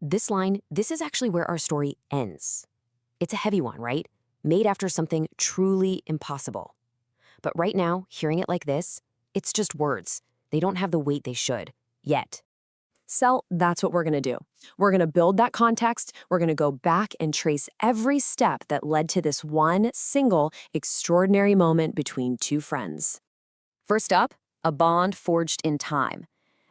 This line, this is actually where our story ends. It's a heavy one, right? Made after something truly impossible. But right now, hearing it like this, it's just words. They don't have the weight they should, yet. So that's what we're going to do. We're going to build that context. We're going to go back and trace every step that led to this one single extraordinary moment between two friends. First up, a bond forged in time.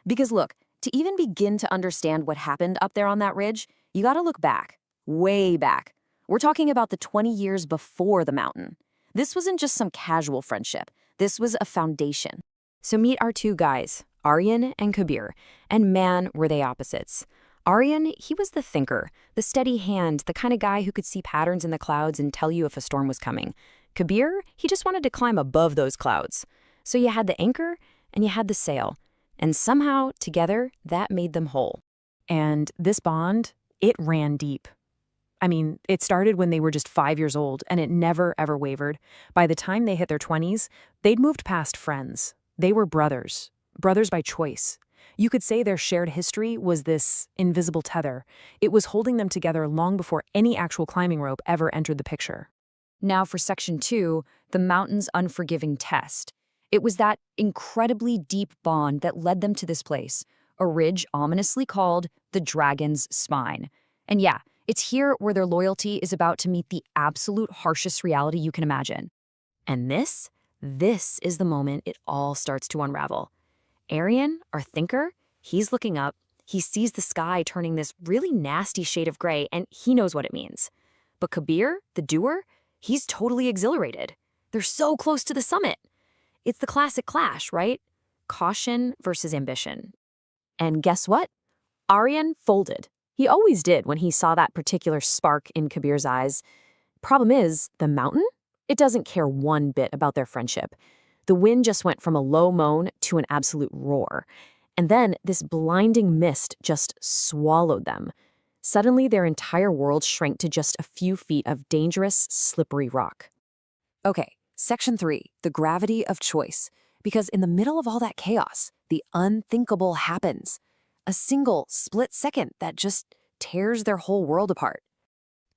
Because look, to even begin to understand what happened up there on that ridge, you gotta look back, way back. We're talking about the 20 years before the mountain. This wasn't just some casual friendship. This was a foundation. So meet our two guys, Aryan and Kabir, and man, were they opposites. Aryan, he was the thinker, the steady hand, the kind of guy who could see patterns in the clouds and tell you if a storm was coming. Kabir, he just wanted to climb above those clouds. So you had the anchor and you had the sail. And somehow, together, that made them whole. And this bond, it ran deep. I mean, it started when they were just 5 years old, and it never, ever wavered. By the time they hit their 20s, they'd moved past friends. They were brothers by choice. You could say their shared history was this invisible tether. It was holding them together long before any actual climbing rope ever entered the picture. Now for Section 2, the mountain's unforgiving test. It was that incredibly deep bond that led them to this place, a ridge ominously called the Dragon's Spine. And yeah, it's here where their loyalty is about to meet the absolute harshest reality you can imagine. And this is the moment it all starts to unravel. Aryan, our thinker, he's looking up. He sees the sky turning this really nasty shade of gray, and he knows what it means. But Kabir, the doer, he's totally exhilarated. They're so close to the summit. It's the classic clash, right? Caution versus ambition. And guess what? Aryan folded. He always did when he saw that particular spark in Kabir's eyes. Problem is, the mountain? It doesn't care one bit about their friendship. The wind just went from a low moan to an absolute roar. And then this blinding mist just swallowed them. Suddenly, their entire world shrank to just a few feet of dangerous, slippery rock. Okay. Section 3, the gravity of choice. Because in the middle of all that chaos, the unthinkable happens. A single split second that just tears their whole world apart.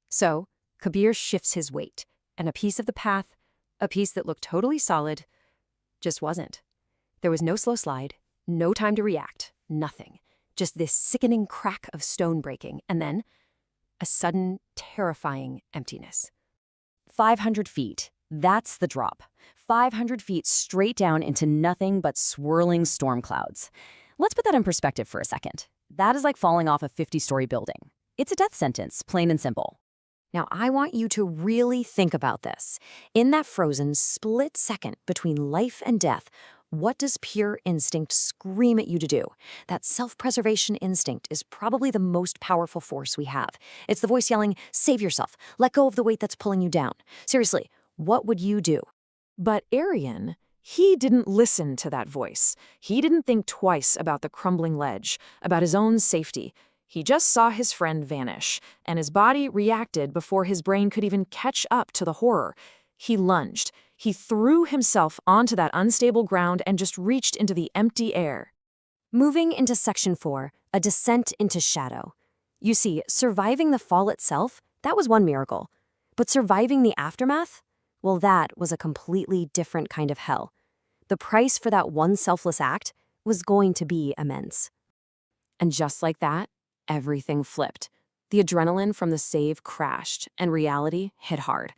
So, Kabir shifts his weight, and a piece of the path, a piece that looked totally solid, just wasn't. There was no slow slide, no time to react, nothing. Just this sickening crack of stone breaking, and then a sudden, terrifying emptiness. 500 feet. That's the drop. 500 feet straight down into nothing but swirling storm clouds. Let's put that in perspective for a second. That is like falling off a 50-story building. It's a death sentence, plain and simple. Now, I want you to really think about this. In that frozen split second between life and death, what does pure instinct scream at you to do? That self-preservation instinct is probably the most powerful force we have. It's the voice yelling, save yourself, let go of the weight that's pulling you down. Seriously, what would you do? But Aryan, he didn't listen to that voice. He didn't think twice about the crumbling ledge, about his own safety. He just saw his friend vanish, and his body reacted before his brain could even catch up to the horror. He lunged. He threw himself onto that unstable ground and just reached into the empty air. Moving into Section 4, a descent into shadow. You see, surviving the fall itself, that was one miracle. But surviving the aftermath? Well, that was a completely different kind of hell. The price for that one selfless act was going to be immense. And just like that, everything flipped. The adrenaline from the save crashed, and reality hit hard.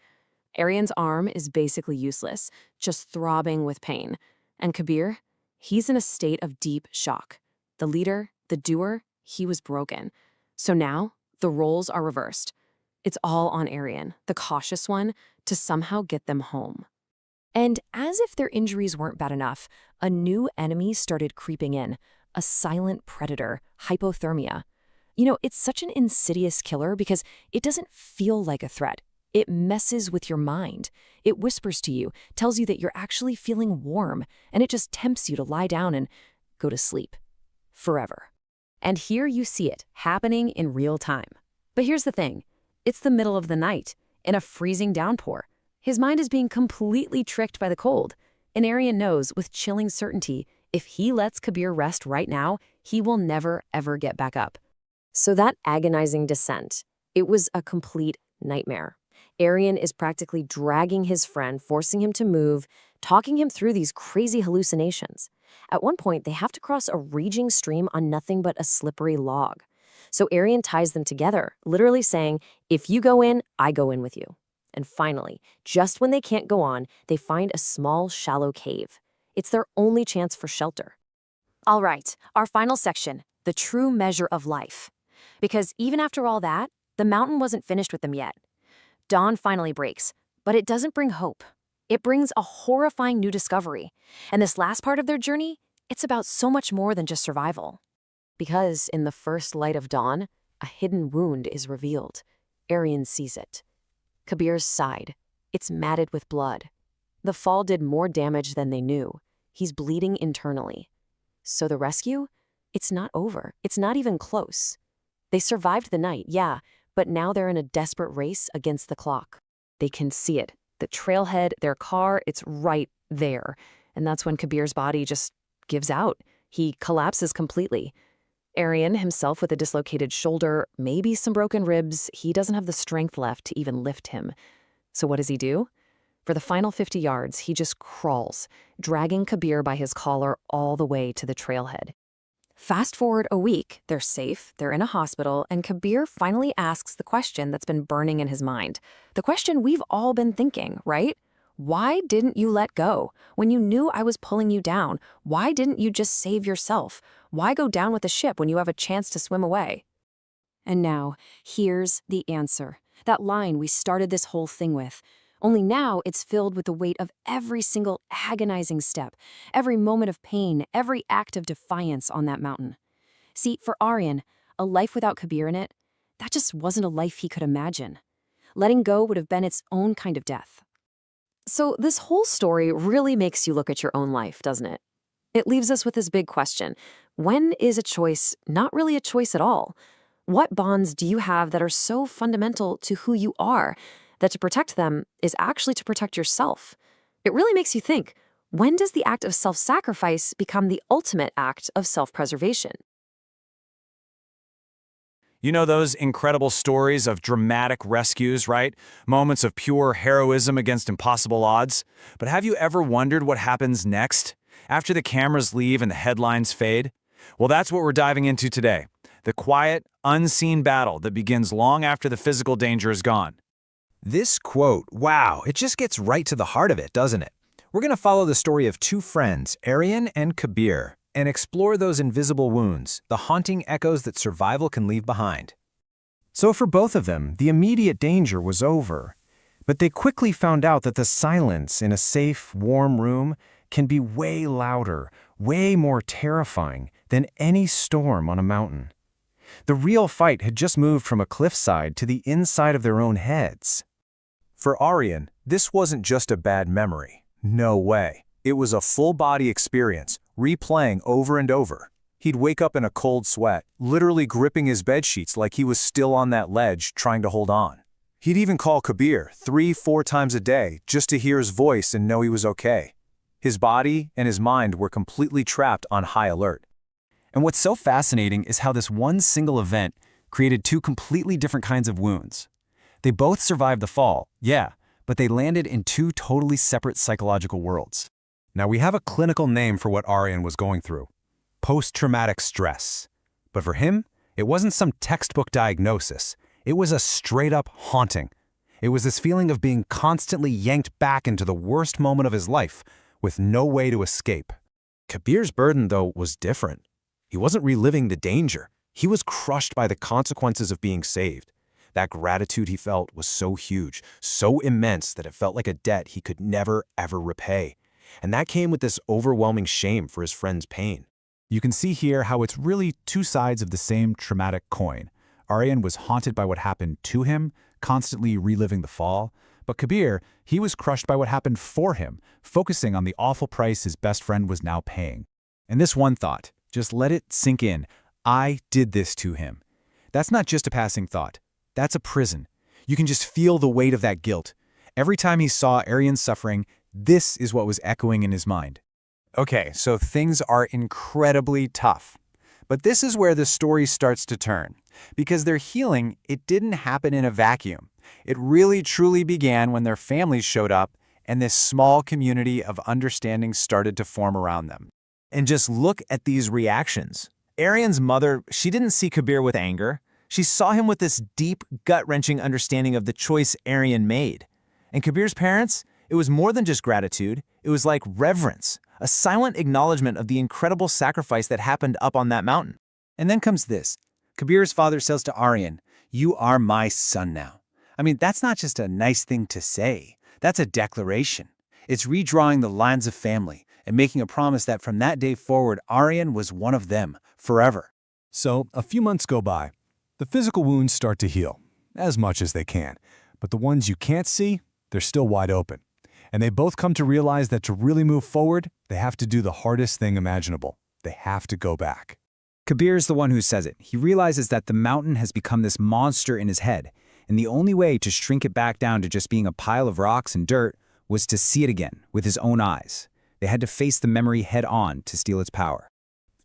Aryan's arm is basically useless, just throbbing with pain. And Kabir, he's in a state of deep shock. The leader, the doer, he was broken. So now, the roles are reversed. It's all on Aryan, the cautious one, to somehow get them home. And as if their injuries weren't bad enough, a new enemy started creeping in, a silent predator, hypothermia. You know, it's such an insidious killer because it doesn't feel like a threat. It messes with your mind. It whispers to you, tells you that you're actually feeling warm, and it just tempts you to lie down and go to sleep. Forever. And here you see it, happening in real time. But here's the thing. It's the middle of the night, in a freezing downpour. His mind is being completely tricked by the cold. And Aryan knows with chilling certainty, if he lets Kabir rest right now, he will never, ever get back up. So that agonizing descent, it was a complete nightmare. Arian is practically dragging his friend, forcing him to move, talking him through these crazy hallucinations. At one point, they have to cross a raging stream on nothing but a slippery log. So Arian ties them together, literally saying, if you go in, I go in with you. And finally, just when they can't go on, they find a small, shallow cave. It's their only chance for shelter. All right, our final section, the true measure of life. Because even after all that, the mountain wasn't finished with them yet. Dawn finally breaks, but it doesn't bring hope. It brings a horrifying new discovery. And this last part of their journey, it's about so much more than just survival. Because in the first light of dawn, a hidden wound is revealed. Arian sees it. Kabir's side. It's matted with blood. The fall did more damage than they knew. He's bleeding internally. So the rescue? It's not over. It's not even close. They survived the night, yeah, but now they're in a desperate race against the clock. They can see it. The trailhead, their car, it's right there. And that's when Kabir's body just gives out. He collapses completely. Arian, himself with a dislocated shoulder, maybe some broken ribs, he doesn't have the strength left to even lift him. So what does he do? For the final 50 yards, he just crawls, dragging Kabir by his collar all the way to the trailhead. Fast forward a week, they're safe, they're in a hospital, and Kabir finally asks the question that's been burning in his mind. The question we've all been thinking, right? Why didn't you let go? When you knew I was pulling you down, why didn't you just save yourself? Why go down with the ship when you have a chance to swim away? And now, here's the answer. That line we started this whole thing with. Only now it's filled with the weight of every single agonizing step, every moment of pain, every act of defiance on that mountain. See, for Arian, a life without Kabir in it, that just wasn't a life he could imagine. Letting go would have been its own kind of death. So this whole story really makes you look at your own life, doesn't it? It leaves us with this big question. When is a choice not really a choice at all? What bonds do you have that are so fundamental to who you are that to protect them is actually to protect yourself? It really makes you think, when does the act of self-sacrifice become the ultimate act of self-preservation? You know those incredible stories of dramatic rescues, right? Moments of pure heroism against impossible odds. But have you ever wondered what happens next? After the cameras leave and the headlines fade? Well, that's what we're diving into today. The quiet, unseen battle that begins long after the physical danger is gone. This quote, wow, it just gets right to the heart of it, doesn't it? We're going to follow the story of two friends, Arian and Kabir, and explore those invisible wounds, the haunting echoes that survival can leave behind. So for both of them, the immediate danger was over. But they quickly found out that the silence in a safe, warm room can be way louder, way more terrifying than any storm on a mountain. The real fight had just moved from a cliffside to the inside of their own heads. For Arian, this wasn't just a bad memory. No way. It was a full-body experience, replaying over and over. He'd wake up in a cold sweat, literally gripping his bedsheets like he was still on that ledge trying to hold on. He'd even call Kabir 3-4 times a day just to hear his voice and know he was okay. His body and his mind were completely trapped on high alert. And what's so fascinating is how this one single event created two completely different kinds of wounds. They both survived the fall, yeah, but they landed in two totally separate psychological worlds. Now, we have a clinical name for what Arian was going through: post-traumatic stress. But for him, it wasn't some textbook diagnosis. It was a straight-up haunting. It was this feeling of being constantly yanked back into the worst moment of his life, with no way to escape. Kabir's burden, though, was different. He wasn't reliving the danger. He was crushed by the consequences of being saved. That gratitude he felt was so huge, so immense that it felt like a debt he could never, ever repay. And that came with this overwhelming shame for his friend's pain. You can see here how it's really two sides of the same traumatic coin. Arian was haunted by what happened to him, constantly reliving the fall. But Kabir, he was crushed by what happened for him, focusing on the awful price his best friend was now paying. And this one thought, just let it sink in: I did this to him. That's not just a passing thought. That's a prison. You can just feel the weight of that guilt. Every time he saw Arian's suffering, this is what was echoing in his mind. Okay, so things are incredibly tough. But this is where the story starts to turn. Because their healing, it didn't happen in a vacuum. It really truly began when their families showed up and this small community of understanding started to form around them. And just look at these reactions. Arian's mother, she didn't see Kabir with anger. She saw him with this deep, gut-wrenching understanding of the choice Arian made. And Kabir's parents, it was more than just gratitude. It was like reverence, a silent acknowledgement of the incredible sacrifice that happened up on that mountain. And then comes this. Kabir's father says to Aryan, "You are my son now." I mean, that's not just a nice thing to say. That's a declaration. It's redrawing the lines of family and making a promise that from that day forward, Aryan was one of them, forever. So, a few months go by. The physical wounds start to heal, as much as they can. But the ones you can't see, they're still wide open. And they both come to realize that to really move forward, they have to do the hardest thing imaginable. They have to go back. Kabir's the one who says it. He realizes that the mountain has become this monster in his head, and the only way to shrink it back down to just being a pile of rocks and dirt was to see it again with his own eyes. They had to face the memory head on to steal its power.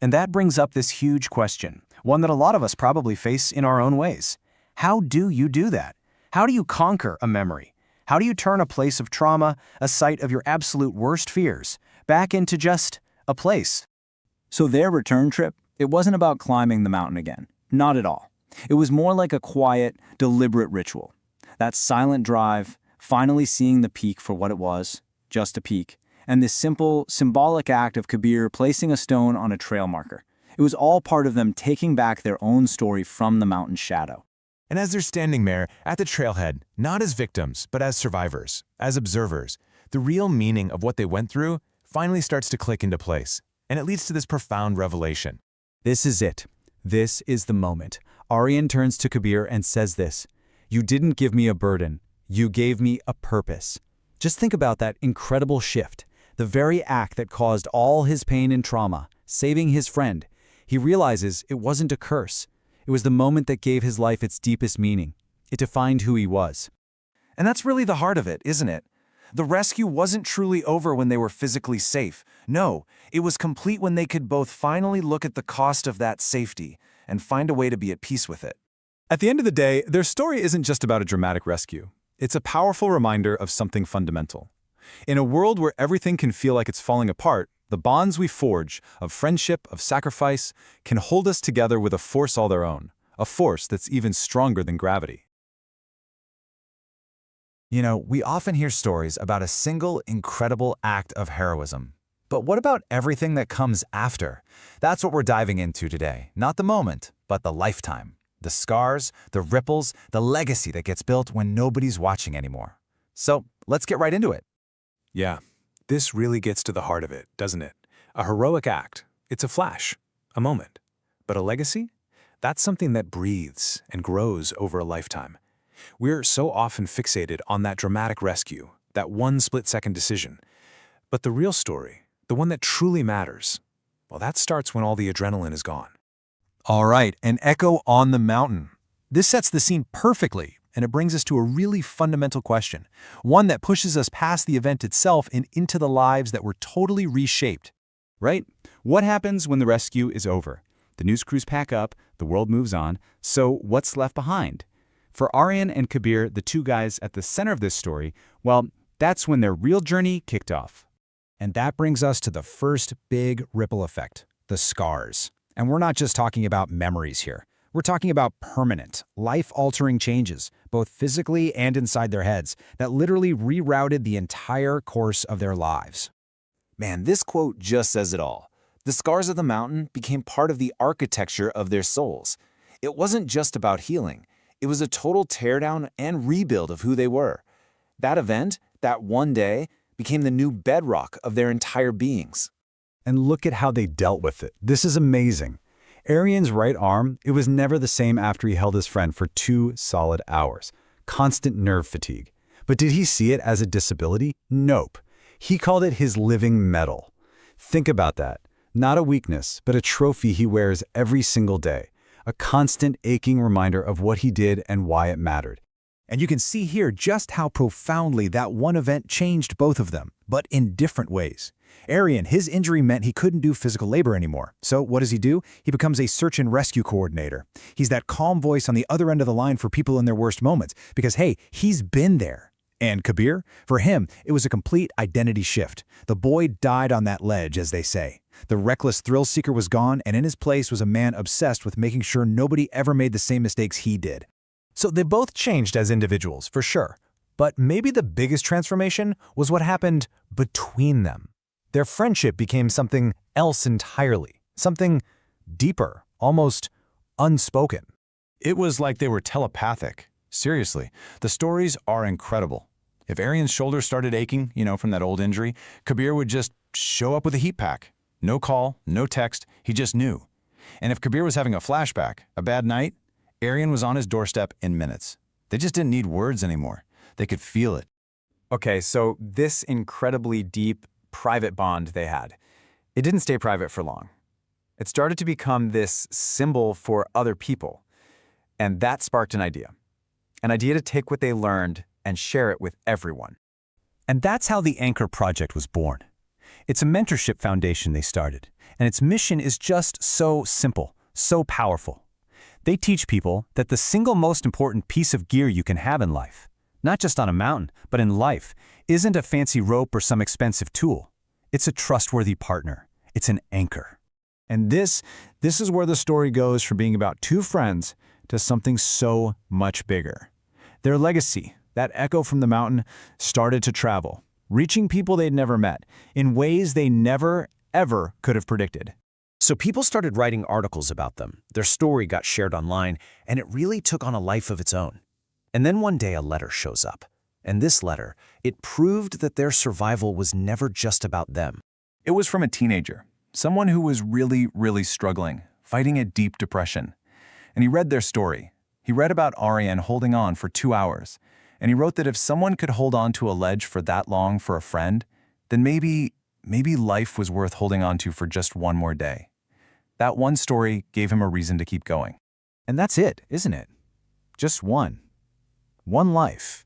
And that brings up this huge question, one that a lot of us probably face in our own ways. How do you do that? How do you conquer a memory? How do you turn a place of trauma, a site of your absolute worst fears, back into just a place? So their return trip, it wasn't about climbing the mountain again. Not at all. It was more like a quiet, deliberate ritual. That silent drive, finally seeing the peak for what it was, just a peak, and this simple, symbolic act of Kabir placing a stone on a trail marker. It was all part of them taking back their own story from the mountain's shadow. And as they're standing there at the trailhead, not as victims, but as survivors, as observers, the real meaning of what they went through finally starts to click into place, and it leads to this profound revelation. This is it. This is the moment. Aryan turns to Kabir and says this, "You didn't give me a burden. You gave me a purpose." Just think about that incredible shift. The very act that caused all his pain and trauma, saving his friend. He realizes it wasn't a curse. It was the moment that gave his life its deepest meaning. It defined who he was. And that's really the heart of it, isn't it? The rescue wasn't truly over when they were physically safe. No, it was complete when they could both finally look at the cost of that safety and find a way to be at peace with it. At the end of the day, their story isn't just about a dramatic rescue. It's a powerful reminder of something fundamental. In a world where everything can feel like it's falling apart, the bonds we forge, of friendship, of sacrifice, can hold us together with a force all their own, a force that's even stronger than gravity. You know, we often hear stories about a single incredible act of heroism. But what about everything that comes after? That's what we're diving into today. Not the moment, but the lifetime. The scars, the ripples, the legacy that gets built when nobody's watching anymore. So let's get right into it. Yeah, this really gets to the heart of it, doesn't it? A heroic act. It's a flash, a moment. But a legacy? That's something that breathes and grows over a lifetime. We're so often fixated on that dramatic rescue, that one split-second decision. But the real story, the one that truly matters, well, that starts when all the adrenaline is gone. All right, an echo on the mountain. This sets the scene perfectly, and it brings us to a really fundamental question, one that pushes us past the event itself and into the lives that were totally reshaped. Right? What happens when the rescue is over? The news crews pack up, the world moves on, so what's left behind? For Aryan and Kabir, the two guys at the center of this story, well, that's when their real journey kicked off. And that brings us to the first big ripple effect, the scars. And we're not just talking about memories here. We're talking about permanent, life-altering changes, both physically and inside their heads, that literally rerouted the entire course of their lives. Man, this quote just says it all. The scars of the mountain became part of the architecture of their souls. It wasn't just about healing. It was a total teardown and rebuild of who they were. That event, that one day, became the new bedrock of their entire beings. And look at how they dealt with it. This is amazing. Aryan's right arm, it was never the same after he held his friend for 2 solid hours. Constant nerve fatigue. But did he see it as a disability? Nope. He called it his living medal. Think about that. Not a weakness, but a trophy he wears every single day. A constant aching reminder of what he did and why it mattered. And you can see here just how profoundly that one event changed both of them, but in different ways. Arian, his injury meant he couldn't do physical labor anymore. So what does he do? He becomes a search and rescue coordinator. He's that calm voice on the other end of the line for people in their worst moments because, hey, he's been there. And Kabir? For him, it was a complete identity shift. The boy died on that ledge, as they say. The reckless thrill seeker was gone, and in his place was a man obsessed with making sure nobody ever made the same mistakes he did. So they both changed as individuals, for sure. But maybe the biggest transformation was what happened between them. Their friendship became something else entirely, something deeper, almost unspoken. It was like they were telepathic. Seriously, the stories are incredible. If Arian's shoulder started aching, from that old injury, Kabir would just show up with a heat pack. No call, no text, he just knew. And if Kabir was having a flashback, a bad night, Arian was on his doorstep in minutes. They just didn't need words anymore. They could feel it. Okay, so this incredibly deep, private bond they had, it didn't stay private for long. It started to become this symbol for other people. And that sparked an idea to take what they learned and share it with everyone. And that's how the Anchor Project was born. It's a mentorship foundation they started, and its mission is just so simple, so powerful. They teach people that the single most important piece of gear you can have in life, not just on a mountain, but in life, isn't a fancy rope or some expensive tool. It's a trustworthy partner. It's an anchor. And this is where the story goes from being about two friends to something so much bigger. Their legacy, that echo from the mountain, started to travel, reaching people they'd never met in ways they never, ever could have predicted. So people started writing articles about them. Their story got shared online, and it really took on a life of its own. And then one day a letter shows up. And this letter, it proved that their survival was never just about them. It was from a teenager, someone who was really, really struggling, fighting a deep depression. And he read their story. He read about Arian holding on for 2 hours. And he wrote that if someone could hold on to a ledge for that long for a friend, then maybe life was worth holding on to for just one more day. That one story gave him a reason to keep going. And that's it, isn't it? Just one. One life.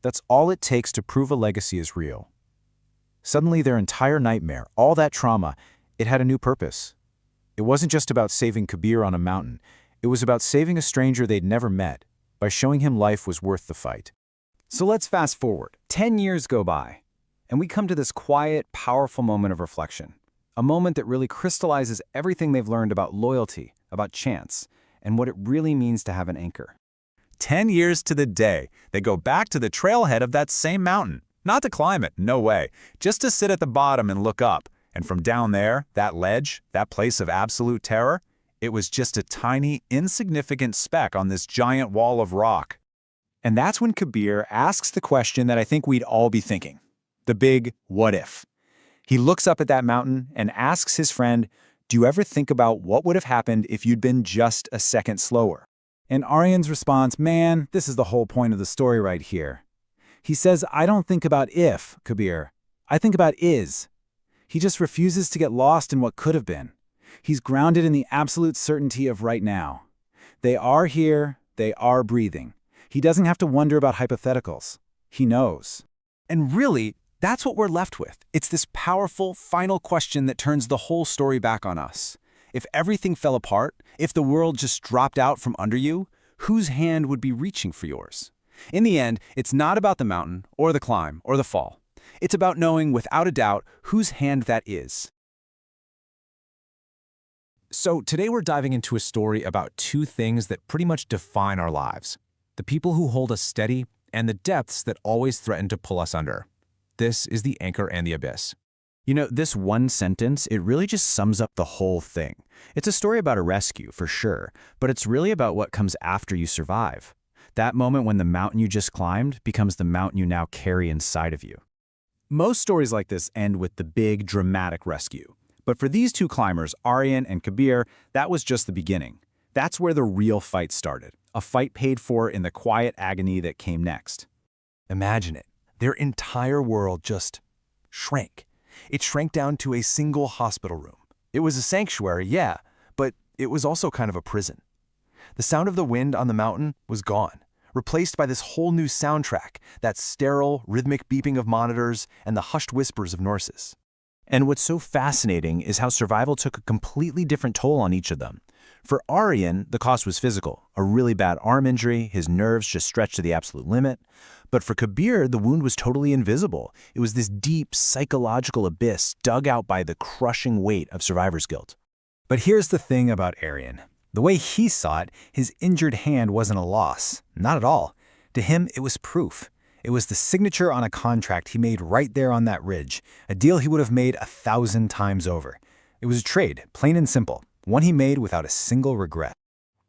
That's all it takes to prove a legacy is real. Suddenly their entire nightmare, all that trauma, it had a new purpose. It wasn't just about saving Kabir on a mountain. It was about saving a stranger they'd never met by showing him life was worth the fight. So let's fast forward. 10 years go by, and we come to this quiet, powerful moment of reflection. A moment that really crystallizes everything they've learned about loyalty, about chance, and what it really means to have an anchor. 10 years to the day, they go back to the trailhead of that same mountain. Not to climb it, no way. Just to sit at the bottom and look up. And from down there, that ledge, that place of absolute terror, it was just a tiny, insignificant speck on this giant wall of rock. And that's when Kabir asks the question that I think we'd all be thinking. The big what if. He looks up at that mountain and asks his friend, do you ever think about what would have happened if you'd been just a second slower? And Arian's response, man, this is the whole point of the story right here. He says, I don't think about if, Kabir. I think about is. He just refuses to get lost in what could have been. He's grounded in the absolute certainty of right now. They are here, they are breathing. He doesn't have to wonder about hypotheticals. He knows. And really, that's what we're left with. It's this powerful, final question that turns the whole story back on us. If everything fell apart, if the world just dropped out from under you, whose hand would be reaching for yours? In the end, it's not about the mountain, or the climb, or the fall. It's about knowing without a doubt whose hand that is. So today we're diving into a story about two things that pretty much define our lives. The people who hold us steady and the depths that always threaten to pull us under. This is the anchor and the abyss. You know, this one sentence, it really just sums up the whole thing. It's a story about a rescue, for sure, but it's really about what comes after you survive. That moment when the mountain you just climbed becomes the mountain you now carry inside of you. Most stories like this end with the big, dramatic rescue. But for these two climbers, Arian and Kabir, that was just the beginning. That's where the real fight started, a fight paid for in the quiet agony that came next. Imagine it. Their entire world just shrank. It shrank down to a single hospital room. It was a sanctuary, yeah, but it was also kind of a prison. The sound of the wind on the mountain was gone, replaced by this whole new soundtrack, that sterile, rhythmic beeping of monitors and the hushed whispers of nurses. And what's so fascinating is how survival took a completely different toll on each of them. For Aryan, the cost was physical, a really bad arm injury, his nerves just stretched to the absolute limit. But for Kabir, the wound was totally invisible. It was this deep psychological abyss dug out by the crushing weight of survivor's guilt. But here's the thing about Aryan. The way he saw it, his injured hand wasn't a loss. Not at all. To him, it was proof. It was the signature on a contract he made right there on that ridge, a deal he would have made 1,000 times over. It was a trade, plain and simple, one he made without a single regret.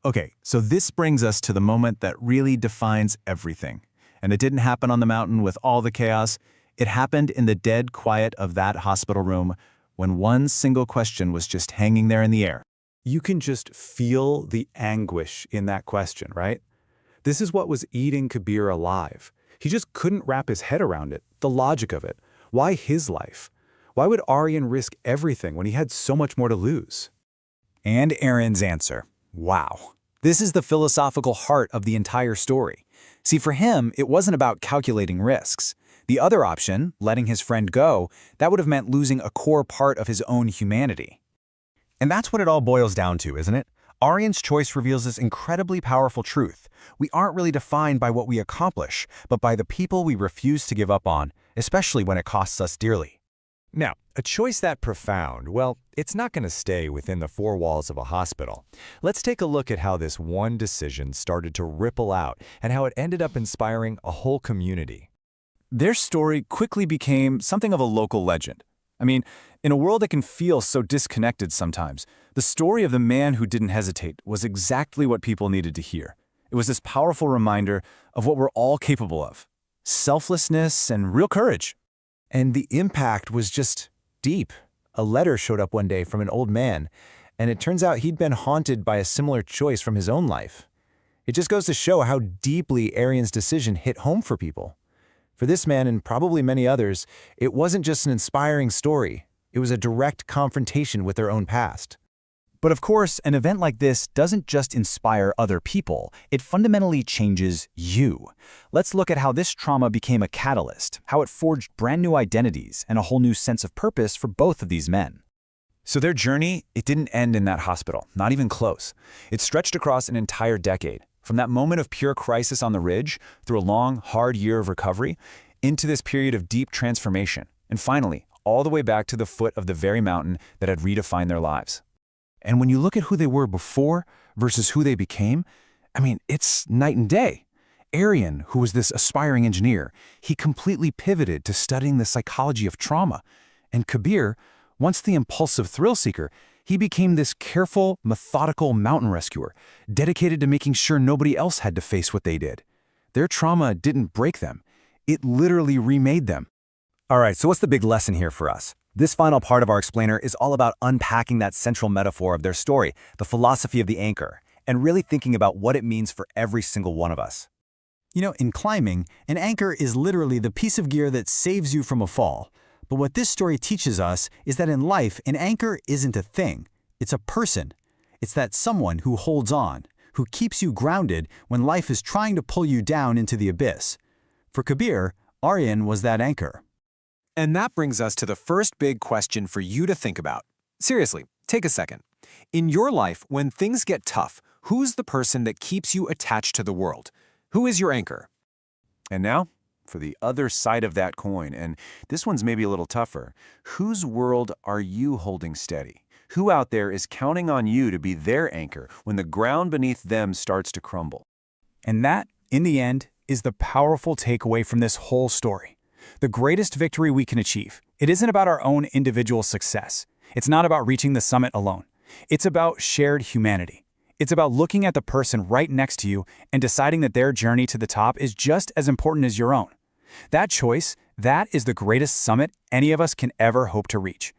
Okay, so this brings us to the moment that really defines everything. And it didn't happen on the mountain with all the chaos. It happened in the dead quiet of that hospital room when one single question was just hanging there in the air. You can just feel the anguish in that question, right? This is what was eating Kabir alive. He just couldn't wrap his head around it, the logic of it. Why his life? Why would Aryan risk everything when he had so much more to lose? And Aaron's answer, wow. This is the philosophical heart of the entire story. See, for him, it wasn't about calculating risks. The other option, letting his friend go, that would have meant losing a core part of his own humanity. And that's what it all boils down to, isn't it? Aryan's choice reveals this incredibly powerful truth. We aren't really defined by what we accomplish, but by the people we refuse to give up on, especially when it costs us dearly. Now, a choice that profound, well, it's not going to stay within the four walls of a hospital. Let's take a look at how this one decision started to ripple out and how it ended up inspiring a whole community. Their story quickly became something of a local legend. I mean, in a world that can feel so disconnected sometimes, the story of the man who didn't hesitate was exactly what people needed to hear. It was this powerful reminder of what we're all capable of: selflessness and real courage. And the impact was just deep. A letter showed up one day from an old man, and it turns out he'd been haunted by a similar choice from his own life. It just goes to show how deeply Aryan's decision hit home for people. For this man, and probably many others, it wasn't just an inspiring story. It was a direct confrontation with their own past. But of course, an event like this doesn't just inspire other people, it fundamentally changes you. Let's look at how this trauma became a catalyst, how it forged brand new identities and a whole new sense of purpose for both of these men. So their journey, it didn't end in that hospital, not even close. It stretched across an entire decade, from that moment of pure crisis on the ridge, through a long, hard year of recovery, into this period of deep transformation, and finally, all the way back to the foot of the very mountain that had redefined their lives. And when you look at who they were before versus who they became, I mean, it's night and day. Aryan, who was this aspiring engineer, he completely pivoted to studying the psychology of trauma. And Kabir, once the impulsive thrill seeker, he became this careful, methodical mountain rescuer, dedicated to making sure nobody else had to face what they did. Their trauma didn't break them. It literally remade them. All right, so what's the big lesson here for us? This final part of our explainer is all about unpacking that central metaphor of their story, the philosophy of the anchor, and really thinking about what it means for every single one of us. You know, in climbing, an anchor is literally the piece of gear that saves you from a fall. But what this story teaches us is that in life, an anchor isn't a thing. It's a person. It's that someone who holds on, who keeps you grounded when life is trying to pull you down into the abyss. For Kabir, Aryan was that anchor. And that brings us to the first big question for you to think about. Seriously, take a second. In your life, when things get tough, who's the person that keeps you attached to the world? Who is your anchor? And now, for the other side of that coin, and this one's maybe a little tougher. Whose world are you holding steady? Who out there is counting on you to be their anchor when the ground beneath them starts to crumble? And that, in the end, is the powerful takeaway from this whole story. The greatest victory we can achieve, it isn't about our own individual success. It's not about reaching the summit alone. It's about shared humanity. It's about looking at the person right next to you and deciding that their journey to the top is just as important as your own. That choice, that is the greatest summit any of us can ever hope to reach.